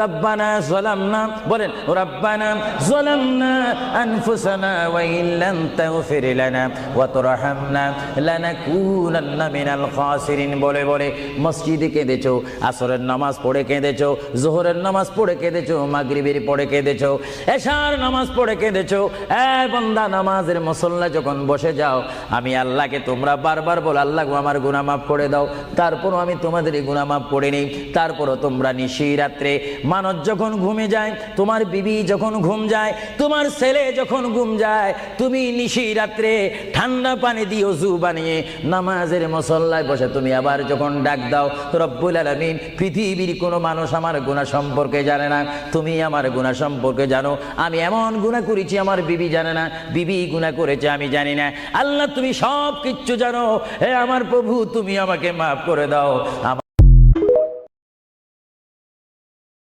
রব্বানা যালামনা, বলেন রব্বানা যালামনা আনফুসানা ওয়া ইল্লাম তাগফির লানা ওয়া তারহামনা লানাকুনান্না মিনাল খাসিরিন। বলে বলে মসজিদে কেঁদেছো, আসরের নামাজ পড়ে কেঁদেছো, যোহরের নামাজ পড়ে কেঁদেছো, মাগরিবের পড়ে কেঁদেছো, এশার নামাজ পড়ে কেঁদেছো। এ বান্দা, নামাজের মুসল্লা যখন বসে যাও, আমি আল্লাহকে তোমরা বারবার বলো, আল্লাহ গো আমার গুনাহ মাফ করে দাও। তারপরও আমি তোমাদের গুনাহ মাফ করে নিই। তারপরও তোমরা নিশি রাত্রে, মানুষ যখন ঘুমে যায়, তোমার বিবি যখন ঘুম যায়, তোমার ছেলে যখন ঘুম যায়, তুমি নিশি রাত্রে ঠান্ডা পানি দিয়ে ওযু বানিয়ে নামাজের মুসল্লায় বসে তুমি আবার যখন ডাক দাও, রব্বুল আলামিন, পৃথিবীর কোনো মানুষ আমার গুনাহ সম্পর্কে জানে না, তুমি আমার গুনাহ সম্পর্কে জানো। আমি এমন গুনাহ করেছি আমার বিবি জানে না, বিবি গুনাহ করেছে আমি জানি না। আল্লাহ তুমি সব কিচ্ছু জানো। হে আমার প্রভু, তুমি আমাকে মাফ করে দাও।